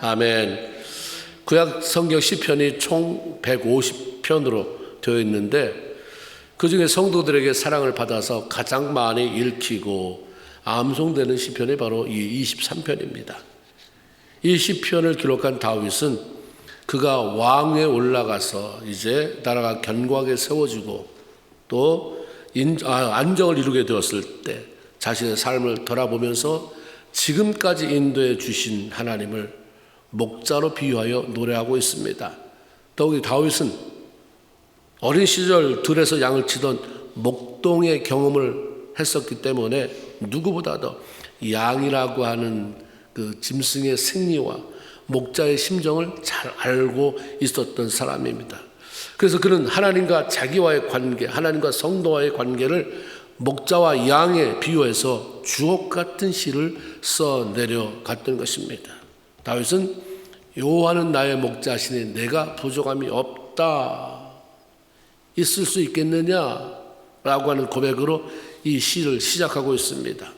아멘. 구약 성경 시편이 총 150편으로 되어 있는데 그 중에 성도들에게 사랑을 받아서 가장 많이 읽히고 암송되는 시편이 바로 이 23편입니다. 이 시편을 기록한 다윗은 그가 왕위에 올라가서 이제 나라가 견고하게 세워지고 또 안정을 이루게 되었을 때 자신의 삶을 돌아보면서 지금까지 인도해 주신 하나님을 목자로 비유하여 노래하고 있습니다. 더욱이 다윗은 어린 시절 들에서 양을 치던 목동의 경험을 했었기 때문에 누구보다 더 양이라고 하는 그 짐승의 생리와 목자의 심정을 잘 알고 있었던 사람입니다. 그래서 그는 하나님과 자기와의 관계, 하나님과 성도와의 관계를 목자와 양에 비유해서 주옥 같은 시를 써 내려갔던 것입니다. 다윗은 여호와는 나의 목자시니 내가 부족함이 없다. 있을 수 있겠느냐라고 하는 고백으로 이 시를 시작하고 있습니다.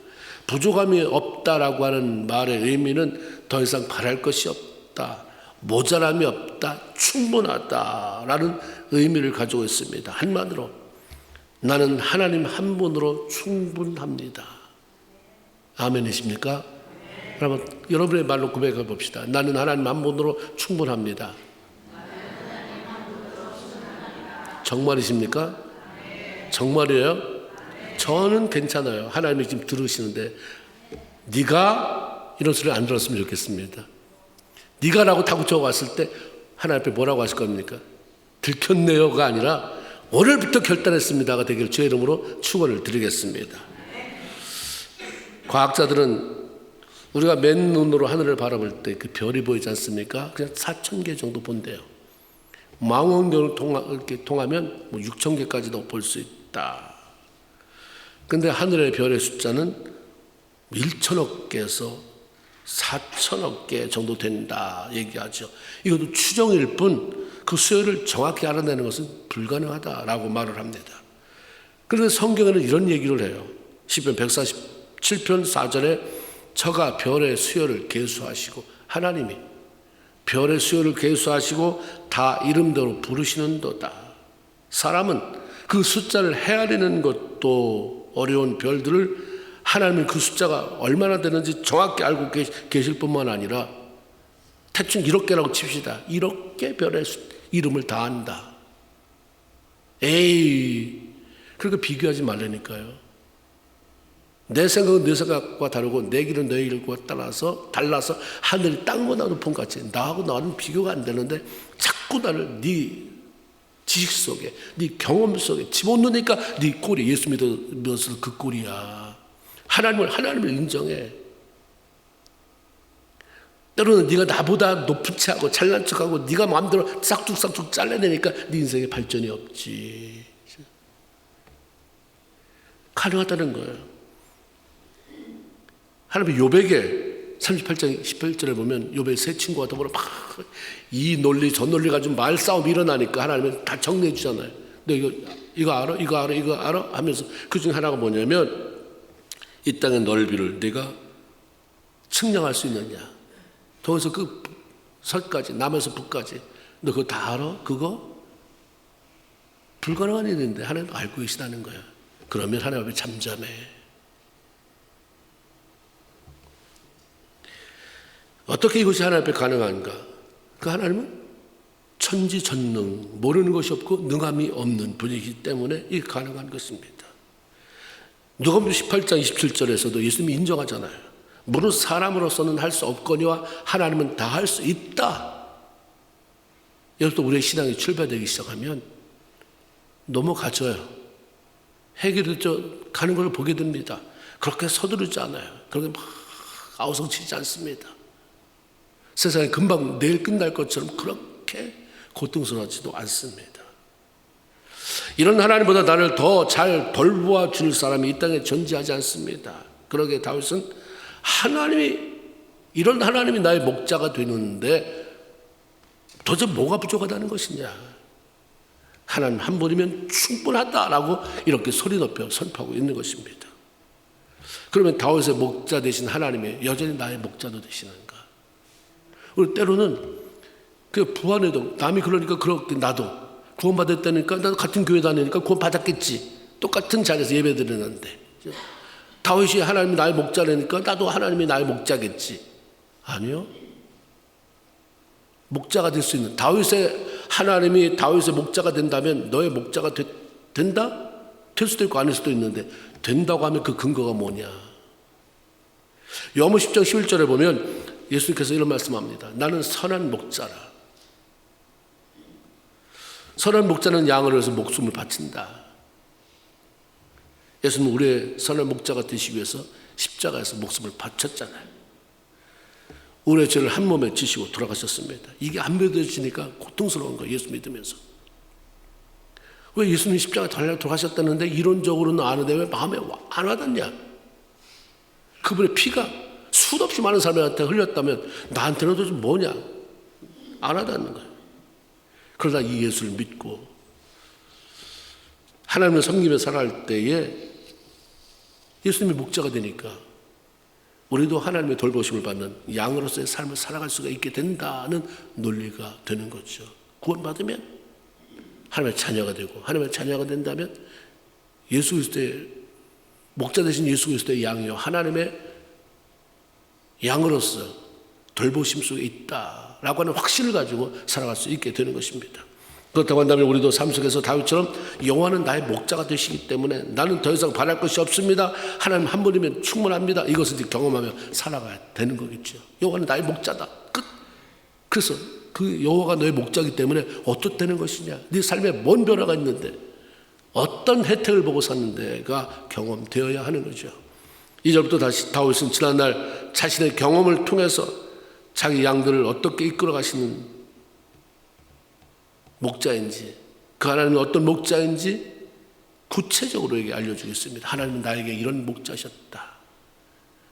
부족함이 없다라고 하는 말의 의미는 더 이상 바랄 것이 없다, 모자람이 없다, 충분하다라는 의미를 가지고 있습니다. 한마디로 나는 하나님 한 분으로 충분합니다. 아멘이십니까? 여러분, 여러분의 말로 고백해 봅시다. 나는 하나님 한 분으로 충분합니다. 정말이십니까? 정말이에요? 저는 괜찮아요. 하나님이 지금 들으시는데 네가 이런 소리 안 들었으면 좋겠습니다. 네가라고 타구쳐 왔을 때 하나님 앞에 뭐라고 하실 겁니까? 들켰네요가 아니라 오늘부터 결단했습니다가 되길 주의 이름으로 축원을 드리겠습니다. 과학자들은 우리가 맨눈으로 하늘을 바라볼 때 그 별이 보이지 않습니까? 그냥 4,000개 정도 본대요. 망원경을 이렇게 통하면 6,000개까지도 볼 수 있다. 근데 하늘의 별의 숫자는 1천억 개에서 4천억 개 정도 된다 얘기하죠. 이것도 추정일 뿐 그 수요를 정확히 알아내는 것은 불가능하다라고 말을 합니다. 그런데 성경에는 이런 얘기를 해요. 시편 147편 4절에 저가 별의 수요를 계수하시고, 하나님이 별의 수요를 계수하시고 다 이름대로 부르시는도다. 사람은 그 숫자를 헤아리는 것도 어려운 별들을 하나님은 그 숫자가 얼마나 되는지 정확히 알고 계실 뿐만 아니라 대충 1억 개라고 칩시다. 1억 개 별의 이름을 다 안다. 에이, 그렇게 비교하지 말라니까요. 내 생각은 내 생각과 다르고 내 길은 내 길과 달라서 하늘이 땅보다 높은 것 같이 나하고 나는 비교가 안 되는데 자꾸 나를 네 지식 속에, 네 경험 속에 집어넣으니까 네 꼴이, 예수 믿어서 그 꼴이야. 하나님을 인정해. 때로는 네가 나보다 높은 체하고 잘난 척하고 네가 마음대로 싹둑싹둑 잘라내니까 네 인생에 발전이 없지. 가능하다는 거예요. 하나님이 욥에게 38장 18절에 보면 욥의 세 친구가 더불어 막 이 논리 저 논리 가지고 말싸움이 일어나니까 하나님은 다 정리해 주잖아요. 너 이거 알아? 이거 알아? 이거 알아? 하면서 그 중에 하나가 뭐냐면 이 땅의 넓이를 네가 측량할 수 있느냐? 동에서 그 서까지, 남에서 북까지 너 그거 다 알아? 그거? 불가능한 일인데 하나님 알고 계시다는 거야. 그러면 하나님 앞에 잠잠해. 어떻게 이것이 하나님 앞에 가능한가? 그 하나님은 천지전능, 모르는 것이 없고 능함이 없는 분이기 때문에 이게 가능한 것입니다. 누가복음 18장 27절에서도 예수님이 인정하잖아요. 무릇 사람으로서는 할 수 없거니와 하나님은 다 할 수 있다. 여기서 우리의 신앙이 출발되기 시작하면 넘어가져요. 해결이 가는 걸 보게 됩니다. 그렇게 서두르지 않아요. 그렇게 막 아우성치지 않습니다. 세상에 금방 내일 끝날 것처럼 그렇게 고통스러워하지도 않습니다. 이런 하나님보다 나를 더 잘 돌보아 줄 사람이 이 땅에 존재하지 않습니다. 그러게 다윗은 이런 하나님이 나의 목자가 되는데 도대체 뭐가 부족하다는 것이냐? 하나님 한 분이면 충분하다라고 이렇게 소리 높여 선포하고 있는 것입니다. 그러면 다윗의 목자 되신 하나님이 여전히 나의 목자도 되시는가? 우리 때로는 그 부안해도 남이 그러니까 그렇게 나도 구원받았다니까 나도 같은 교회 다니니까 구원받았겠지. 똑같은 자리에서 예배 드리는데 다윗이 하나님이 나의 목자라니까 나도 하나님이 나의 목자겠지. 아니요. 목자가 될 수 있는 하나님이 다윗의 목자가 된다면 너의 목자가 된다? 될 수도 있고 아닐 수도 있는데 된다고 하면 그 근거가 뭐냐. 요한복음 10장 11절에 보면 예수님께서 이런 말씀합니다. 나는 선한 목자라. 선한 목자는 양을 위해서 목숨을 바친다. 예수님은 우리의 선한 목자가 되시기 위해서 십자가에서 목숨을 바쳤잖아요. 우리의 죄를 한 몸에 지시고 돌아가셨습니다. 이게 안 믿어지니까 고통스러운 거예요. 예수 믿으면서. 왜 예수님 십자가에 달려 돌아가셨다는데 이론적으로는 아는데 왜 마음에 안 와닿냐? 그분의 피가 수없이 많은 사람한테 흘렸다면 나한테는 도대체 뭐냐? 안 와닿는 거예요. 그러다 이 예수를 믿고 하나님을 섬기며 살아갈 때에 예수님이 목자가 되니까 우리도 하나님의 돌보심을 받는 양으로서의 삶을 살아갈 수가 있게 된다는 논리가 되는 거죠. 구원받으면 하나님의 자녀가 되고 하나님의 자녀가 된다면 예수 그리스도의 목자 되신 예수 그리스도의 양이요 하나님의 양으로서 돌보심 속에 있다라고 하는 확신을 가지고 살아갈 수 있게 되는 것입니다. 그렇다고 한다면 우리도 삶 속에서 다윗처럼 여호와는 나의 목자가 되시기 때문에 나는 더 이상 바랄 것이 없습니다. 하나님 한 분이면 충분합니다. 이것을 경험하며 살아가야 되는 거겠죠. 여호와는 나의 목자다. 끝. 그래서 그 여호와가 너의 목자이기 때문에 어떻다는 것이냐. 네 삶에 뭔 변화가 있는데 어떤 혜택을 보고 샀는데가 경험되어야 하는 거죠. 2절부터 다시 다윗은 지난날 자신의 경험을 통해서 자기 양들을 어떻게 이끌어 가시는 목자인지 그 하나님은 어떤 목자인지 구체적으로 알려주고 있습니다. 하나님은 나에게 이런 목자셨다.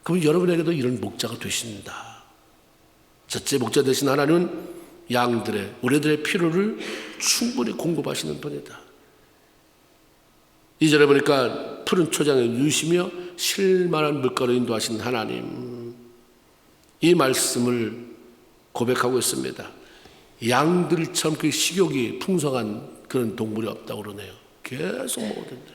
그럼 여러분에게도 이런 목자가 되신다. 첫째 목자 되신 하나님은 양들의 우리들의 필요를 충분히 공급하시는 분이다. 2절에 보니까 푸른 초장에 누시며 쉴만한 물가로 인도하신 하나님, 이 말씀을 고백하고 있습니다. 양들처럼 그 식욕이 풍성한 그런 동물이 없다고 그러네요. 계속 먹어도 된다.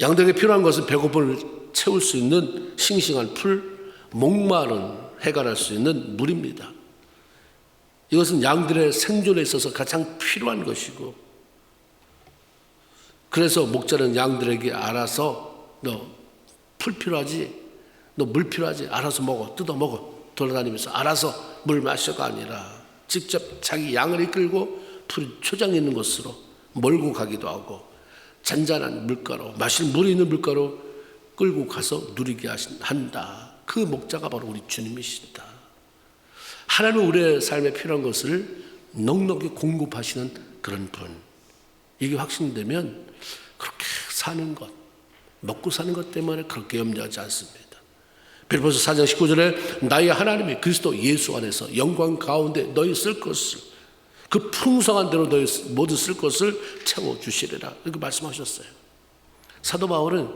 양들에게 필요한 것은 배고픔을 채울 수 있는 싱싱한 풀, 목마른 해결할 수 있는 물입니다. 이것은 양들의 생존에 있어서 가장 필요한 것이고, 그래서 목자는 양들에게 알아서 너 풀 필요하지? 너 물 필요하지? 알아서 먹어, 뜯어 먹어. 돌아다니면서 알아서 물 마셔가 아니라 직접 자기 양을 이끌고 풀 초장이 있는 곳으로 몰고 가기도 하고 잔잔한 물가로 마실 물이 있는 물가로 끌고 가서 누리게 한다. 그 목자가 바로 우리 주님이시다. 하나님은 우리의 삶에 필요한 것을 넉넉히 공급하시는 그런 분. 이게 확신되면 그렇게 사는 것, 먹고 사는 것 때문에 그렇게 염려하지 않습니다. 빌립보서 4장 19절에 나의 하나님이 그리스도 예수 안에서 영광 가운데 너희 쓸 것을 그 풍성한 대로 너희 모두 쓸 것을 채워주시리라 이렇게 말씀하셨어요. 사도 바울은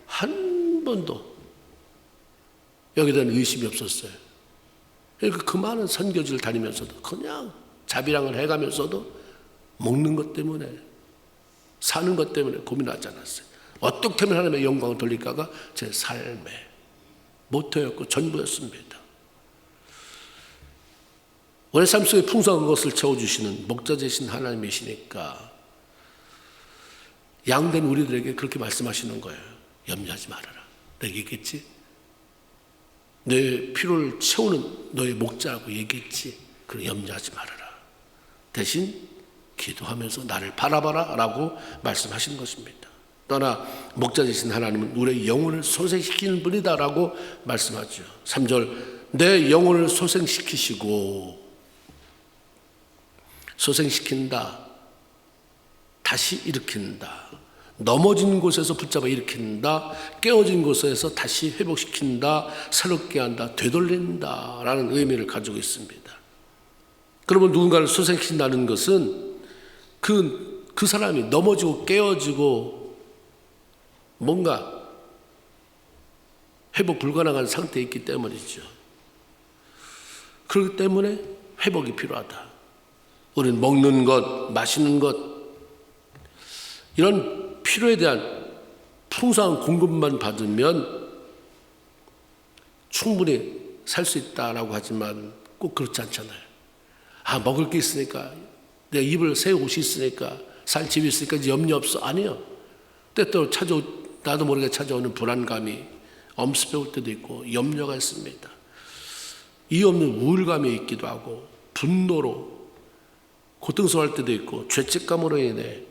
한 번도 여기에 대한 의심이 없었어요. 그러니까 그 많은 선교지를 다니면서도 그냥 자비랑을 해가면서도 먹는 것 때문에 사는 것 때문에 고민하지 않았어요. 어떻게 하면 하나님의 영광을 돌릴까가 제 삶의 모토였고 전부였습니다. 우리 삶 속에 풍성한 것을 채워주시는 목자 되신 하나님이시니까 양된 우리들에게 그렇게 말씀하시는 거예요. 염려하지 말아라. 내가 얘기했지? 내 필요를 채우는 너의 목자라고 얘기했지? 그럼 염려하지 말아라. 대신 기도하면서 나를 바라봐라 라고 말씀하시는 것입니다. 떠나 목자 되신 하나님은 우리의 영혼을 소생시키는 분이다 라고 말씀하죠. 3절 내 영혼을 소생시키시고 소생시킨다. 다시 일으킨다. 넘어진 곳에서 붙잡아 일으킨다. 깨어진 곳에서 다시 회복시킨다. 새롭게 한다. 되돌린다 라는 의미를 가지고 있습니다. 그러면 누군가를 소생시킨다는 것은 그 사람이 넘어지고 깨어지고 뭔가 회복 불가능한 상태에 있기 때문이죠. 그렇기 때문에 회복이 필요하다. 우리는 먹는 것, 마시는 것, 이런 필요에 대한 풍성한 공급만 받으면 충분히 살 수 있다라고 하지만 꼭 그렇지 않잖아요. 먹을 게 있으니까, 내 입을 새 옷이 있으니까, 살 집이 있으니까 이제 염려 없어. 아니요. 때때로 나도 모르게 찾아오는 불안감이 엄습해 올 때도 있고 염려가 있습니다. 이유 없는 우울감이 있기도 하고 분노로 고통스러워할 때도 있고 죄책감으로 인해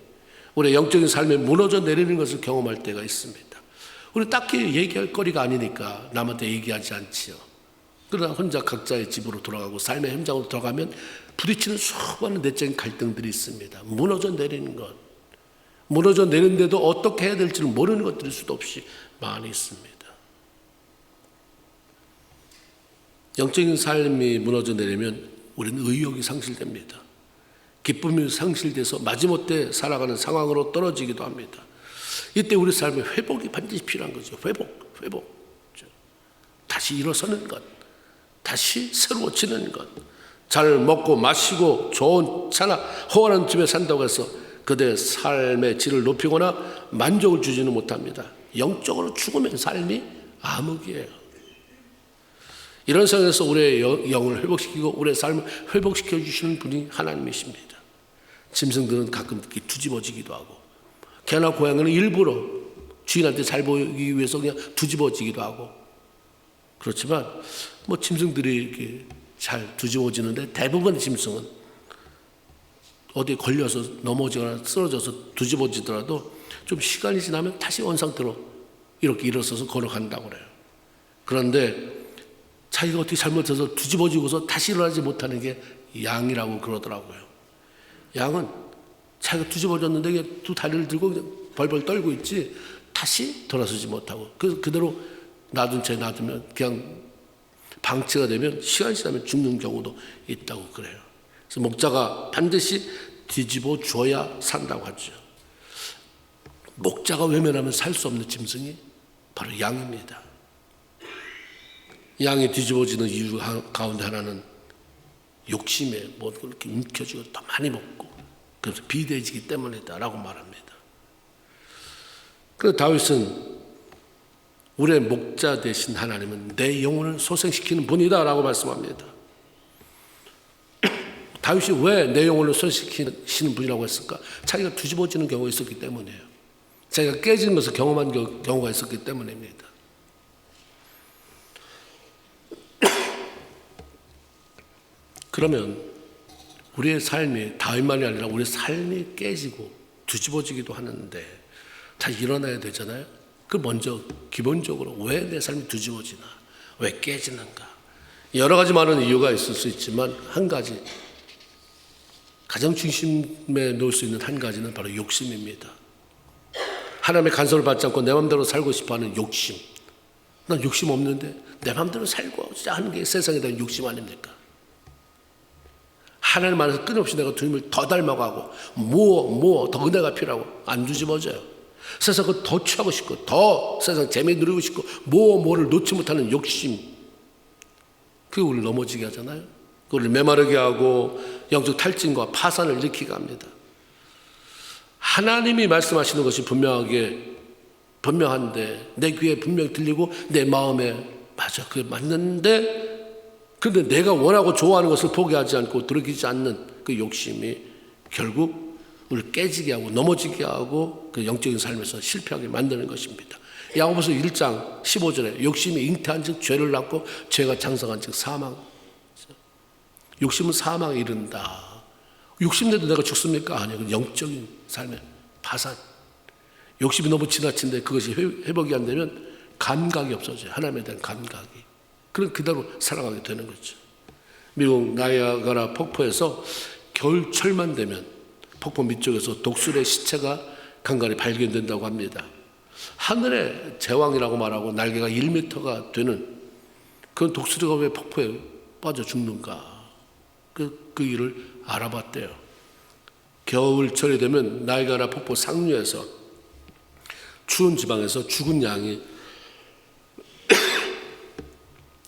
우리의 영적인 삶에 무너져 내리는 것을 경험할 때가 있습니다. 우리 딱히 얘기할 거리가 아니니까 남한테 얘기하지 않지요. 그러나 혼자 각자의 집으로 돌아가고 삶의 현장으로 들어가면 부딪히는 수많은 내적인 갈등들이 있습니다. 무너져 내리는 것, 무너져 내리는데도 어떻게 해야 될지를 모르는 것들이 수도 없이 많이 있습니다. 영적인 삶이 무너져 내리면 우리는 의욕이 상실됩니다. 기쁨이 상실돼서 마지못해 살아가는 상황으로 떨어지기도 합니다. 이때 우리 삶의 회복이 반드시 필요한 거죠. 회복. 다시 일어서는 것, 다시 새로워지는 것. 잘 먹고 마시고 좋은 차나 허원한 집에 산다고 해서 그들의 삶의 질을 높이거나 만족을 주지는 못합니다. 영적으로 죽으면 삶이 암흑이에요. 이런 상황에서 우리의 영을 회복시키고 우리의 삶을 회복시켜 주시는 분이 하나님이십니다. 짐승들은 가끔 뒤집어지기도 하고 개나 고양이는 일부러 주인한테 잘 보이기 위해서 그냥 뒤집어지기도 하고 그렇지만 짐승들이 이렇게 잘 뒤집어지는데 대부분의 짐승은 어디에 걸려서 넘어지거나 쓰러져서 뒤집어지더라도 좀 시간이 지나면 다시 원상태로 이렇게 일어서서 걸어간다고 그래요. 그런데 자기가 어떻게 잘못해서 뒤집어지고서 다시 일어나지 못하는 게 양이라고 그러더라고요. 양은 자기가 뒤집어졌는데 두 다리를 들고 그냥 벌벌 떨고 있지 다시 돌아서지 못하고 그대로 놔둔 채 놔두면 그냥 방치가 되면 시간이 지나면 죽는 경우도 있다고 그래요. 그래서 목자가 반드시 뒤집어 줘야 산다고 하죠. 목자가 외면하면 살 수 없는 짐승이 바로 양입니다. 양이 뒤집어지는 이유 가운데 하나는 욕심에 이렇게 움켜쥐고 더 많이 먹고 그래서 비대해지기 때문이다라고 말합니다. 그래서 다윗은 우리의 목자 되신 하나님은 내 영혼을 소생시키는 분이다라고 말씀합니다. 다윗이 왜 내 영혼을 소생시키는 분이라고 했을까? 자기가 뒤집어지는 경우가 있었기 때문이에요. 자기가 깨지는 것을 경험한 경우가 있었기 때문입니다. 그러면 우리의 삶이 다윗만이 아니라 우리의 삶이 깨지고 뒤집어지기도 하는데 다시 일어나야 되잖아요. 그 먼저 기본적으로 왜 내 삶이 뒤집어지나, 왜 깨지는가, 여러 가지 많은 이유가 있을 수 있지만 한 가지 가장 중심에 놓을 수 있는 한 가지는 바로 욕심입니다. 하나님의 간섭을 받지 않고 내 마음대로 살고 싶어하는 욕심. 난 욕심 없는데 내 마음대로 살고자 하는 게 세상에 대한 욕심 아닙니까? 하나님 안에서 끊임없이 내가 주님을 더 닮아가고 더 은혜가 필요하고 안 뒤집어져요. 세상을 더 취하고 싶고 더 세상 재미 누리고 싶고 뭐를 놓지 못하는 욕심, 그게 우리를 넘어지게 하잖아요. 우리를 메마르게 하고 영적 탈진과 파산을 일으키게 합니다. 하나님이 말씀하시는 것이 분명한데 내 귀에 분명히 들리고 내 마음에 맞아 그게 맞는데 그런데 내가 원하고 좋아하는 것을 포기하지 않고 돌이키지 않는 그 욕심이 결국 우리를 깨지게 하고 넘어지게 하고 그 영적인 삶에서 실패하게 만드는 것입니다. 야고보서 1장 15절에 욕심이 잉태한 즉 죄를 낳고 죄가 장성한 즉 사망. 욕심은 사망에 이른다. 욕심내도 내가 죽습니까? 아니요. 영적인 삶의 파산. 욕심이 너무 지나친데 그것이 회복이 안 되면 감각이 없어져요. 하나님에 대한 감각이. 그럼 그대로 살아가게 되는 거죠. 미국 나이아가라 폭포에서 겨울철만 되면 폭포 밑쪽에서 독수리의 시체가 간간히 발견된다고 합니다. 하늘의 제왕이라고 말하고 날개가 1m가 되는 그런 독수리가 왜 폭포에 빠져 죽는가? 그 일을 알아봤대요. 겨울철이 되면 나이아가라 폭포 상류에서 추운 지방에서 죽은 양이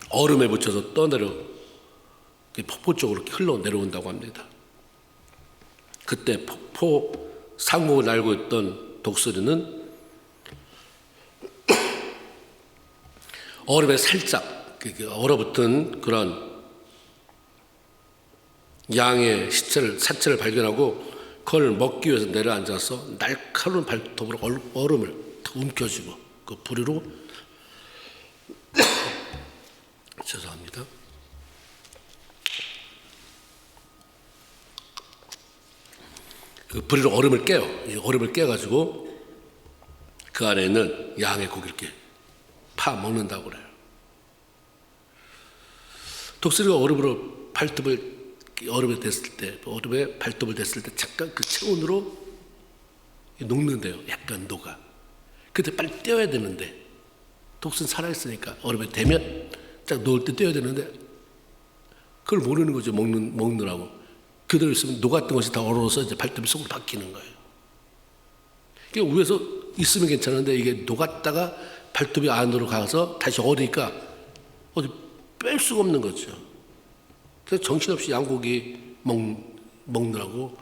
얼음에 묻혀서 떠내려 폭포 쪽으로 흘러내려온다고 합니다. 그때 폭포 상공을 날고 있던 독수리는 얼음에 살짝 얼어붙은 그런 양의 사체를 발견하고 그걸 먹기 위해서 내려앉아서 날카로운 발톱으로 얼음을 움켜쥐고 그 부리로 죄송합니다. 그 부리로 얼음을 깨요. 이 얼음을 깨가지고 그 안에 있는 양의 고기를 이렇게 파 먹는다고 그래요. 독수리가 얼음에 발톱을 댔을 때 잠깐 그 체온으로 녹는데요. 약간 녹아. 그때 빨리 떼어야 되는데 독수리는 살아있으니까 얼음에 대면 딱 녹을 때 떼어야 되는데 그걸 모르는 거죠. 먹느라고. 그대로 있으면 녹았던 것이 다 얼어서 이제 발톱이 속으로 박히는 거예요. 이게 위에서 있으면 괜찮은데 이게 녹았다가 발톱이 안으로 가서 다시 얼으니까 어디 뺄 수가 없는 거죠. 그래서 정신없이 양고기 먹느라고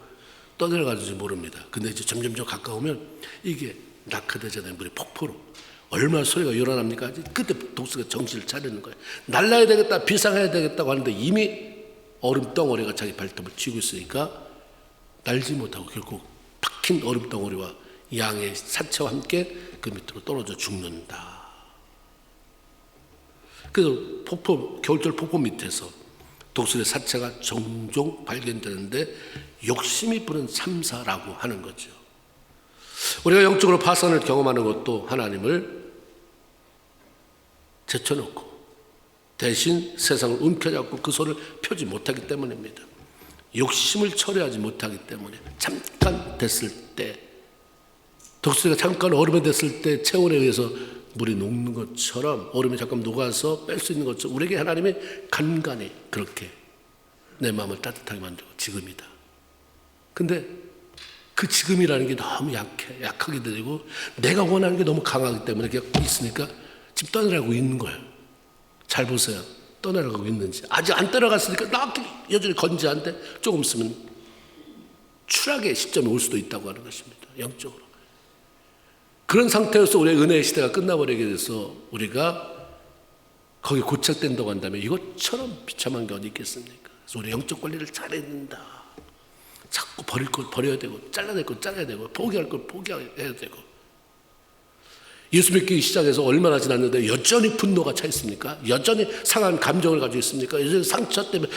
떠내려가는지 모릅니다. 근데 이제 점점 가까우면 이게 낙하되잖아요. 물이 폭포로. 얼마나 소리가 일어납니까? 그때 독수리가 정신을 차리는 거예요. 날라야 되겠다, 비상해야 되겠다고 하는데 이미 얼음 덩어리가 자기 발톱을 쥐고 있으니까 날지 못하고 결국 박힌 얼음 덩어리와 양의 사체와 함께 그 밑으로 떨어져 죽는다. 그래서 겨울철 폭포 밑에서 독수리의 사체가 종종 발견되는데 욕심이 부른 참사라고 하는 거죠. 우리가 영적으로 파산을 경험하는 것도 하나님을 제쳐놓고 대신 세상을 움켜잡고 그 손을 펴지 못하기 때문입니다. 욕심을 처리하지 못하기 때문에 잠깐 됐을 때 독수리가 잠깐 얼음에 됐을 때 체온에 의해서 물이 녹는 것처럼 얼음이 잠깐 녹아서 뺄 수 있는 것처럼 우리에게 하나님이 간간히 그렇게 내 마음을 따뜻하게 만들고 지금이다. 근데 그 지금이라는 게 너무 약하게 되고 내가 원하는 게 너무 강하기 때문에 그냥 있으니까 지금 떠나가고 있는 거예요. 잘 보세요. 떠나가고 있는지. 아직 안 떠나갔으니까 나 여전히 건재한데 조금 있으면 추락의 시점이 올 수도 있다고 하는 것입니다. 영적으로. 그런 상태에서 우리의 은혜의 시대가 끝나버리게 돼서 우리가 거기 고착된다고 한다면 이것처럼 비참한 게 어디 있겠습니까? 그래서 우리 영적 관리를 잘해야 된다. 자꾸 버릴 걸 버려야 되고 잘라낼 걸 잘라야 되고 포기할 걸 포기해야 되고 예수 믿기 시작해서 얼마나 지났는데 여전히 분노가 차 있습니까? 여전히 상한 감정을 가지고 있습니까? 여전히 상처 때문에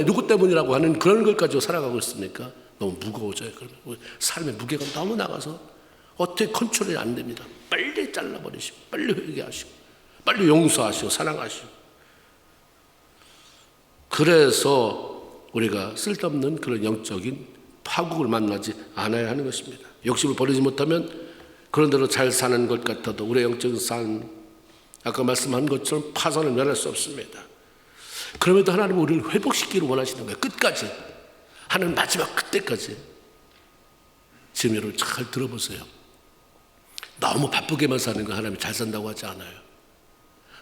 누구 때문이라고 하는 그런 걸 가지고 살아가고 있습니까? 너무 무거워져요. 그러면 삶의 무게가 너무 나가서 어떻게 컨트롤이 안 됩니다. 빨리 잘라버리시고 빨리 회개하시고 빨리 용서하시고 사랑하시고 그래서 우리가 쓸데없는 그런 영적인 파국을 만나지 않아야 하는 것입니다. 욕심을 버리지 못하면 그런 대로 잘 사는 것 같아도 우리의 영적인 삶 아까 말씀한 것처럼 파산을 면할 수 없습니다. 그럼에도 하나님은 우리를 회복시키기를 원하시는 거예요. 끝까지. 하나님 마지막 그때까지. 지금 여러분 잘 들어보세요. 너무 바쁘게만 사는 거 하나님이 잘 산다고 하지 않아요.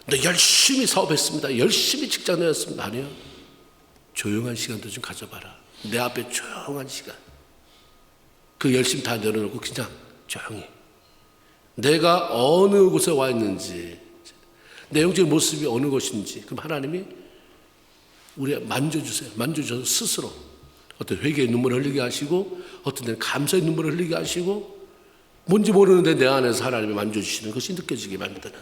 너 열심히 사업했습니다. 열심히 직장 다녔습니다. 아니요. 조용한 시간도 좀 가져봐라. 내 앞에 조용한 시간. 그 열심히 다 내려놓고 그냥 조용히. 내가 어느 곳에 와 있는지, 내 영적인 모습이 어느 것인지, 그럼 하나님이 우리 만져주세요. 만져줘서 스스로 어떤 회개의 눈물을 흘리게 하시고, 어떤 데는 감사의 눈물을 흘리게 하시고, 뭔지 모르는데 내 안에서 하나님이 만져주시는 것이 느껴지게 만드는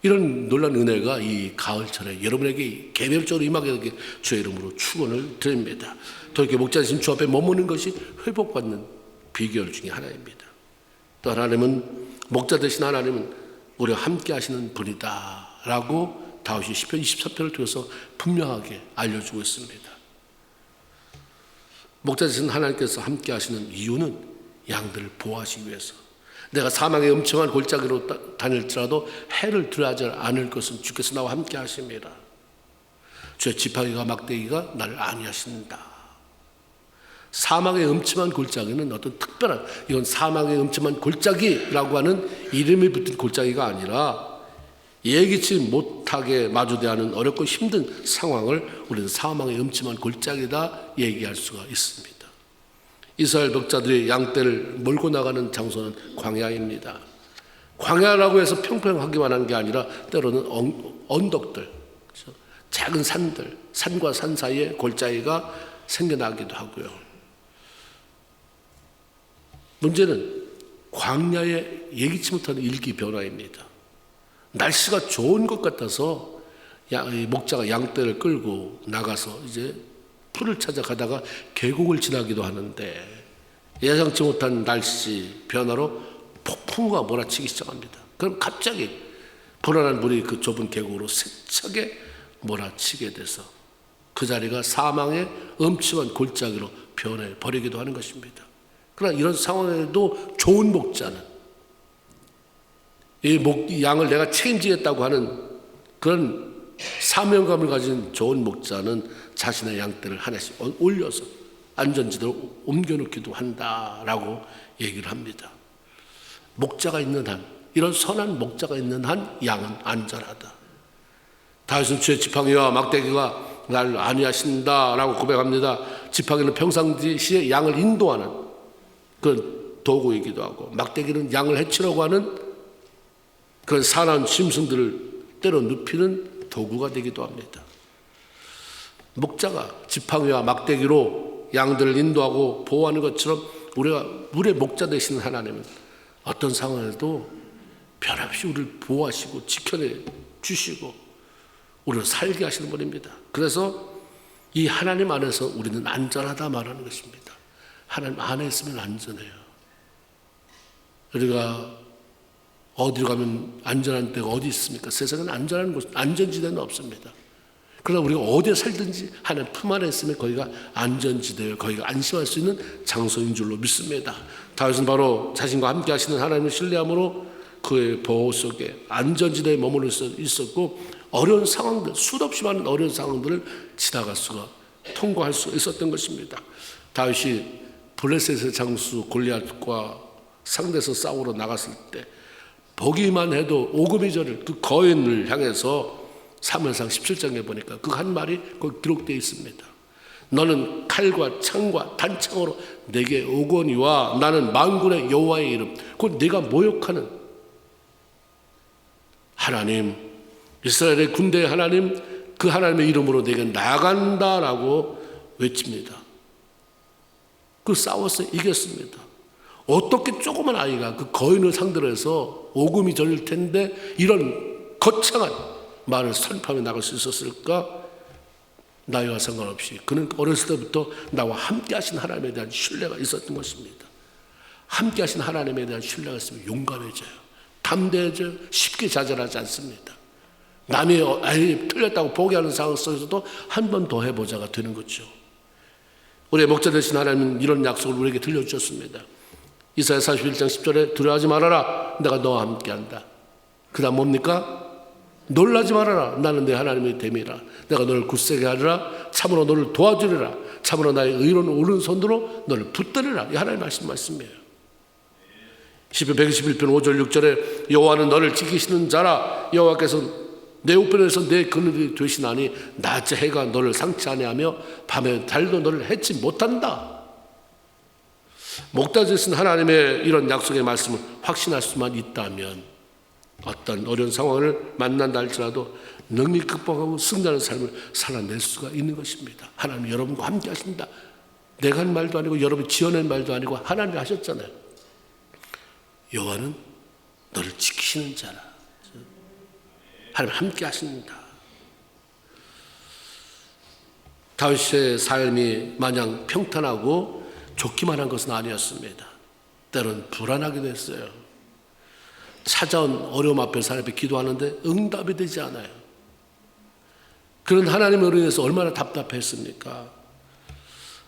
이런 놀라운 은혜가 이 가을철에 여러분에게 개별적으로 임하게 주의 이름으로 축원을 드립니다. 또 이렇게 목자 되신 주 앞에 머무는 것이 회복받는 비결 중에 하나입니다. 또 하나님은 목자 되신 하나님은 우리와 함께 하시는 분이다 라고 다윗이 시편 23편을 통해서 분명하게 알려주고 있습니다. 목자 되신 하나님께서 함께 하시는 이유는 양들을 보호하시기 위해서 내가 사망의 음침한 골짜기로 다닐지라도 해를 두려워하지 않을 것은 주께서 나와 함께 하십니다. 주의 지팡이가 막대기가 나를 안위하신다. 사망의 음침한 골짜기는 어떤 특별한 이건 사망의 음침한 골짜기라고 하는 이름이 붙은 골짜기가 아니라 예기치 못하게 마주대하는 어렵고 힘든 상황을 우리는 사망의 음침한 골짜기다 얘기할 수가 있습니다. 이스라엘 목자들이 양떼를 몰고 나가는 장소는 광야입니다. 광야라고 해서 평평하기만 한 게 아니라 때로는 언덕들, 작은 산들, 산과 산 사이에 골짜기가 생겨나기도 하고요. 문제는 광야의 예기치 못한 일기 변화입니다. 날씨가 좋은 것 같아서 목자가 양떼를 끌고 나가서 이제 풀을 찾아가다가 계곡을 지나기도 하는데 예상치 못한 날씨 변화로 폭풍우가 몰아치기 시작합니다. 그럼 갑자기 불어난 물이 그 좁은 계곡으로 세차게 몰아치게 돼서 그 자리가 사망의 음침한 골짜기로 변해버리기도 하는 것입니다. 그러나 이런 상황에도 좋은 목자는 이 양을 내가 책임지겠다고 하는 그런 사명감을 가진 좋은 목자는 자신의 양떼를 하나씩 올려서 안전지대로 옮겨놓기도 한다라고 얘기를 합니다. 목자가 있는 한, 이런 선한 목자가 있는 한 양은 안전하다. 다윗은 주의 지팡이와 막대기가 나를 안위하신다라고 고백합니다. 지팡이는 평상시에 양을 인도하는 그런 도구이기도 하고, 막대기는 양을 해치려고 하는 그런 사나운 짐승들을 때로 눕히는 도구가 되기도 합니다. 목자가 지팡이와 막대기로 양들을 인도하고 보호하는 것처럼 우리의 목자 되시는 하나님은 어떤 상황에도 변함없이 우리를 보호하시고 지켜내 주시고 우리를 살게 하시는 분입니다. 그래서 이 하나님 안에서 우리는 안전하다 말하는 것입니다. 하나님 안에 있으면 안전해요. 우리가 어디로 가면 안전한 데가 어디 있습니까? 세상에는 안전한 곳, 안전지대는 없습니다. 그러나 우리가 어디에 살든지 하나님 품 안에 있으면 거기가 안전지대예요. 거기가 안심할 수 있는 장소인 줄로 믿습니다. 다윗은 바로 자신과 함께 하시는 하나님을 신뢰함으로 그의 보호 속에 안전지대에 머물러 있었고, 어려운 상황들, 수없이 많은 어려운 상황들을 지나갈 수가, 통과할 수 있었던 것입니다. 다윗이 블레셋의 장수 골리앗과 상대에서 싸우러 나갔을 때 보기만 해도 오금이절을 그 거인을 향해서 사무엘상 17장에 보니까 그 한 말이 거기 기록되어 있습니다. 너는 칼과 창과 단창으로 내게 오거니와 나는 만군의 여호와의 이름, 곧 네가 모욕하는 하나님, 이스라엘의 군대의 하나님, 그 하나님의 이름으로 내게 나간다라고 외칩니다. 그 싸워서 이겼습니다. 어떻게 조그만 아이가 그 거인을 상대로 해서 오금이 절릴 텐데 이런 거창한 말을 선포하며 나갈 수 있었을까? 나이와 상관없이 그는 어렸을 때부터 나와 함께 하신 하나님에 대한 신뢰가 있었던 것입니다. 함께 하신 하나님에 대한 신뢰가 있으면 용감해져요. 담대해져요. 쉽게 좌절하지 않습니다. 남이 틀렸다고 포기하는 상황 속에서도 한 번 더 해보자가 되는 거죠. 우리의 목자 되신 하나님은 이런 약속을 우리에게 들려주셨습니다. 이사야 41장 10절에 두려워하지 말아라, 내가 너와 함께한다. 그 다음 뭡니까? 놀라지 말아라, 나는 내 하나님의 됨이라. 내가 너를 굳세게 하리라. 참으로 너를 도와주리라. 참으로 나의 의로운 오른손으로 너를 붙들으라. 이 하나님의 말씀이에요. 시편 121편 5절 6절에 여호와는 너를 지키시는 자라. 여호와께서 내 우편에서 내 그늘이 되시나니 낮에 해가 너를 상치 아니하며 밤에 달도 너를 해치 못한다. 목자 되신 하나님의 이런 약속의 말씀을 확신할 수만 있다면 어떤 어려운 상황을 만난다 할지라도 능히 극복하고 승리하는 삶을 살아낼 수가 있는 것입니다. 하나님이 여러분과 함께 하신다. 내가 한 말도 아니고 여러분이 지어낸 말도 아니고 하나님이 하셨잖아요. 여호와는 너를 지키시는 자라. 하나님 함께 하신다. 다윗의 삶이 마냥 평탄하고 좋기만 한 것은 아니었습니다. 때로는 불안하기도 했어요. 찾아온 어려움 앞에서 하나님 앞에 기도하는데 응답이 되지 않아요. 그런 하나님으로 인해서 얼마나 답답했습니까?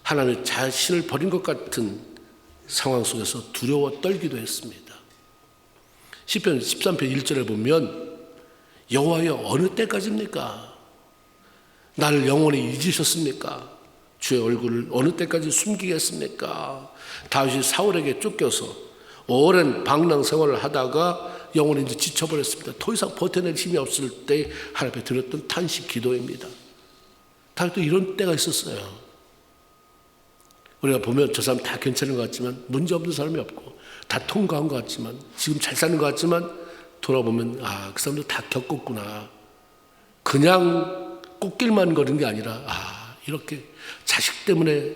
하나님 자신을 버린 것 같은 상황 속에서 두려워 떨기도 했습니다. 시편 13편 1절에 보면 여호와여 어느 때까지입니까? 나를 영원히 잊으셨습니까? 주의 얼굴을 어느 때까지 숨기겠습니까? 다윗이 사울에게 쫓겨서 오랜 방랑 생활을 하다가 영혼이 이제 지쳐버렸습니다. 더 이상 버텨낼 힘이 없을 때 하나님 앞에 드렸던 탄식 기도입니다. 다윗도 이런 때가 있었어요. 우리가 보면 저 사람 다 괜찮은 것 같지만, 문제 없는 사람이 없고 다 통과한 것 같지만, 지금 잘 사는 것 같지만, 돌아보면 아, 그 사람도 다 겪었구나. 그냥 꽃길만 걸은 게 아니라 이렇게 자식 때문에,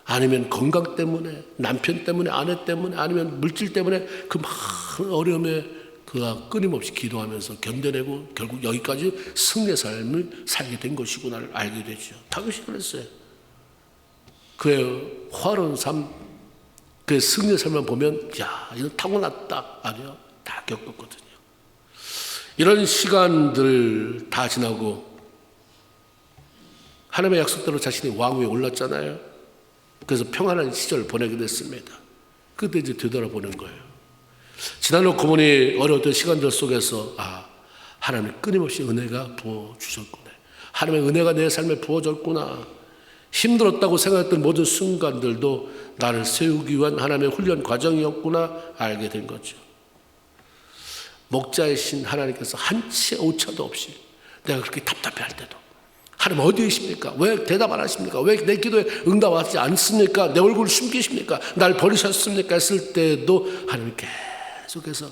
아니면 건강 때문에, 남편 때문에, 아내 때문에, 아니면 물질 때문에 그 많은 어려움에 그가 끊임없이 기도하면서 견뎌내고 결국 여기까지 승리의 삶을 살게 된 것이구나를 알게 되죠. 다윗이 그랬어요. 그의 화려한 삶, 그의 승리의 삶만 보면 야, 이건 타고났다. 아니요, 다 겪었거든요. 이런 시간들 다 지나고 하나님의 약속대로 자신이 왕 위에 올랐잖아요. 그래서 평안한 시절을 보내게 됐습니다. 그때 이제 되돌아보는 거예요. 지난해 고문이 어려웠던 시간들 속에서 하나님 끊임없이 은혜가 부어주셨구나. 하나님의 은혜가 내 삶에 부어졌구나. 힘들었다고 생각했던 모든 순간들도 나를 세우기 위한 하나님의 훈련 과정이었구나 알게 된 거죠. 목자이신 하나님께서 한치의 오차도 없이 내가 그렇게 답답해할 때도 하나님 어디 계십니까? 왜 대답 안 하십니까? 왜 내 기도에 응답하지 않습니까? 내 얼굴을 숨기십니까? 날 버리셨습니까? 했을 때도 하나님 계속해서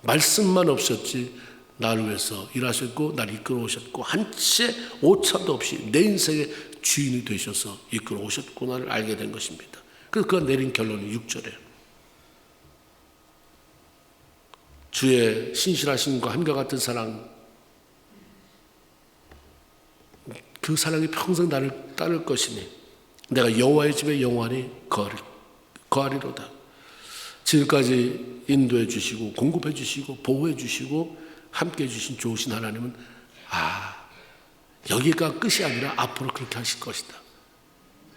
말씀만 없었지 나를 위해서 일하셨고 나를 이끌어 오셨고 한치의 오차도 없이 내 인생의 주인이 되셔서 이끌어 오셨구나를 알게 된 것입니다. 그래서 그가 내린 결론이 6절이에요. 주의 신실하심과 한과 같은 사랑, 그 사랑이 평생 나를 따를 것이니 내가 여호와의 집에 영원히 거하리로다. 지금까지 인도해 주시고 공급해 주시고 보호해 주시고 함께 해 주신 좋으신 하나님은 여기가 끝이 아니라 앞으로 그렇게 하실 것이다.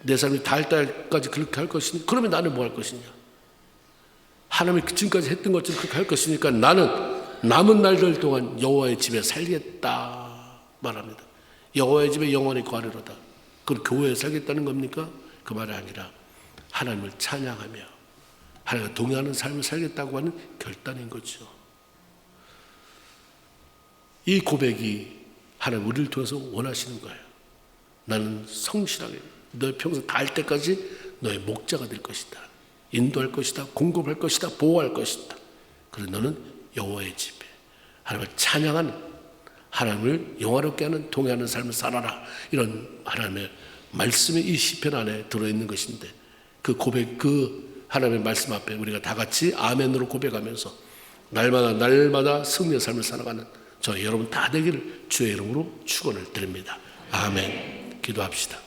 내 삶이 닿을 때까지 그렇게 할 것이니 그러면 나는 뭐 할 것이냐. 하나님이 지금까지 했던 것처럼 그렇게 할 것이니까 나는 남은 날들 동안 여호와의 집에 살겠다 말합니다. 여호와의 집에 영원히 거하리로다. 그건 교회에 살겠다는 겁니까? 그 말이 아니라 하나님을 찬양하며 하나님과 동의하는 삶을 살겠다고 하는 결단인 거죠. 이 고백이 하나님 우리를 통해서 원하시는 거예요. 나는 성실하게 너의 평생 닿을 때까지 너의 목자가 될 것이다. 인도할 것이다. 공급할 것이다. 보호할 것이다. 그래서 너는 여호와의 집에 하나님을 찬양하는, 하나님을 영화롭게 하는 동의하는 삶을 살아라. 이런 하나님의 말씀이 이 시편 안에 들어있는 것인데 그 고백, 그 하나님의 말씀 앞에 우리가 다 같이 아멘으로 고백하면서 날마다 승리의 삶을 살아가는 저 여러분 다 되기를 주의 이름으로 축원을 드립니다. 아멘. 기도합시다.